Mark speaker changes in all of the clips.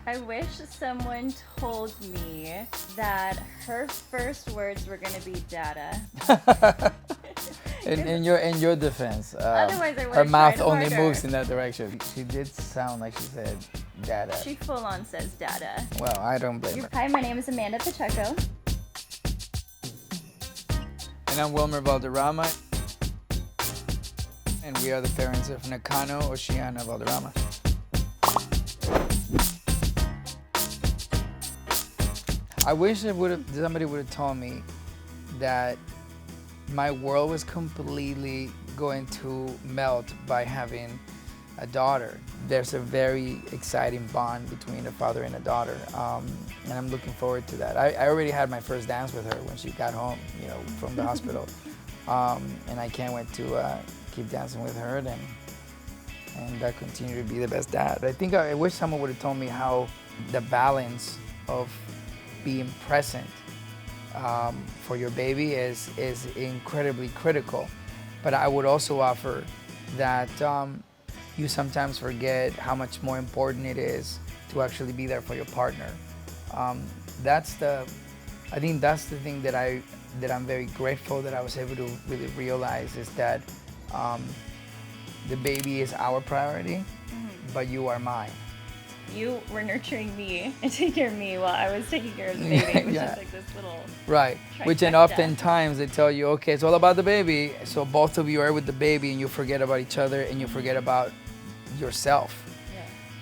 Speaker 1: I wish someone told me that her first words were gonna be dada.
Speaker 2: In your defense,
Speaker 1: Otherwise I
Speaker 2: her
Speaker 1: would've
Speaker 2: mouth
Speaker 1: tried
Speaker 2: only
Speaker 1: harder.
Speaker 2: moves in that direction. She did sound like she said dada.
Speaker 1: She full on says dada.
Speaker 2: Well, I don't blame her.
Speaker 1: Hi, my name is Amanda Pacheco.
Speaker 2: And I'm Wilmer Valderrama. And we are the parents of Nakano Oceana Valderrama. I wish somebody would have told me that my world was completely going to melt by having a daughter. There's a very exciting bond between a father and a daughter, and I'm looking forward to that. I already had my first dance with her when she got home, from the hospital, and I can't wait to keep dancing with her and continue to be the best dad. I wish someone would have told me how the balance of being present for your baby is incredibly critical. But I would also offer that you sometimes forget how much more important it is to actually be there for your partner. I think that's the thing that I'm very grateful that I was able to really realize is that the baby is our priority, but you are mine.
Speaker 1: You were nurturing me and taking care of me while I was taking care of the baby, which
Speaker 2: Yeah.
Speaker 1: is like this little
Speaker 2: Right, which and
Speaker 1: trifecta.
Speaker 2: oftentimes they tell you, okay, it's all about the baby, so both of you are with the baby and you forget about each other and you forget about yourself.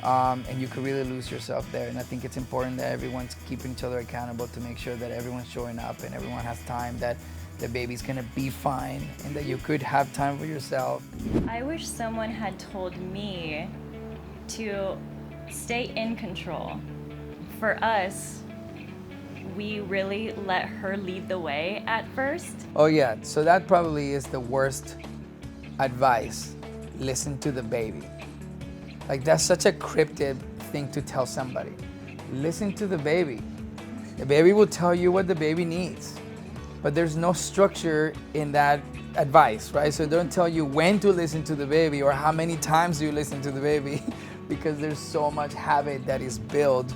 Speaker 1: Yeah.
Speaker 2: And you could really lose yourself there. And I think it's important that everyone's keeping each other accountable to make sure that everyone's showing up and everyone has time, that the baby's gonna be fine and that you could have time for yourself.
Speaker 1: I wish someone had told me to stay in control. For us, we really let her lead the way at first.
Speaker 2: Oh yeah, so that probably is the worst advice. Listen to the baby. Like that's such a cryptic thing to tell somebody. Listen to the baby. The baby will tell you what the baby needs. But there's no structure in that advice, right? So don't tell you when to listen to the baby or how many times you listen to the baby because there's so much habit that is built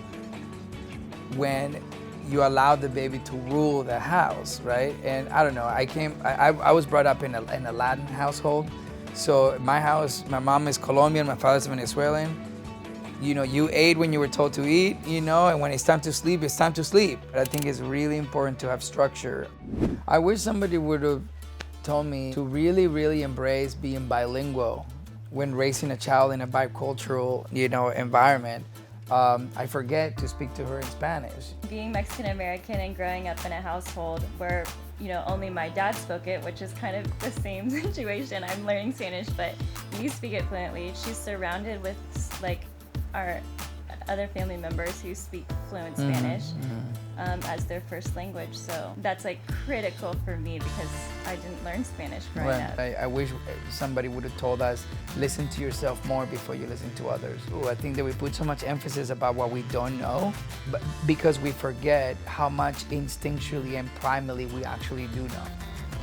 Speaker 2: when you allow the baby to rule the house, right? And I don't know, I was brought up in a Latin household. So my house, my mom is Colombian, my father's Venezuelan. You ate when you were told to eat, and when it's time to sleep, it's time to sleep. I think it's really important to have structure. I wish somebody would have told me to really, really embrace being bilingual when raising a child in a bicultural, environment. I forget to speak to her in Spanish.
Speaker 1: Being Mexican American and growing up in a household where only my dad spoke it, which is kind of the same situation. I'm learning Spanish, but you speak it fluently. She's surrounded with our other family members who speak fluent Spanish as their first language. So that's critical for me because I didn't learn Spanish growing up.
Speaker 2: I wish somebody would have told us, listen to yourself more before you listen to others. I think that we put so much emphasis about what we don't know, but because we forget how much instinctually and primarily we actually do know.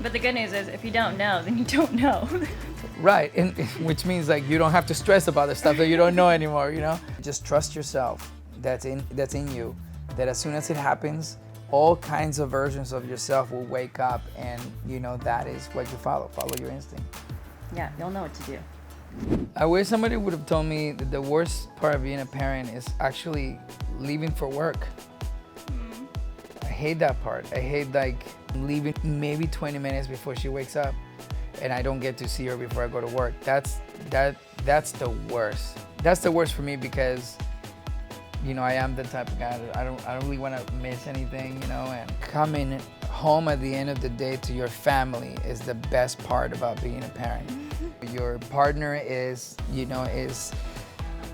Speaker 1: But the good news is if you don't know, then you don't know.
Speaker 2: Right, and which means you don't have to stress about the stuff that you don't know anymore, Just trust yourself, that's in you, that as soon as it happens, all kinds of versions of yourself will wake up and that is what you follow your instinct.
Speaker 1: Yeah, you'll know what to do.
Speaker 2: I wish somebody would have told me that the worst part of being a parent is actually leaving for work. I hate that part. I hate leaving maybe 20 minutes before she wakes up and I don't get to see her before I go to work. That's the worst. That's the worst for me because I am the type of guy that I don't really want to miss anything, and coming home at the end of the day to your family is the best part about being a parent. Your partner is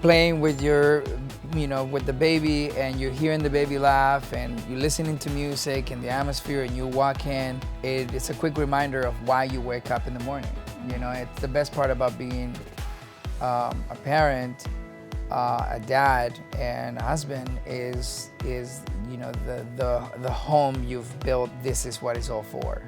Speaker 2: playing with with the baby, and you're hearing the baby laugh, and you're listening to music and the atmosphere, and you walk in. It's a quick reminder of why you wake up in the morning. It's the best part about being a parent, a dad, and a husband is the home you've built. This is what it's all for.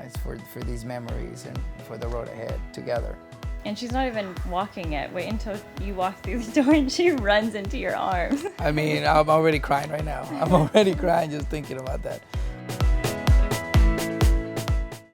Speaker 2: It's for these memories and for the road ahead together.
Speaker 1: And she's not even walking yet. Wait until you walk through the door and she runs into your arms.
Speaker 2: I mean, I'm already crying right now. I'm already crying just thinking about that.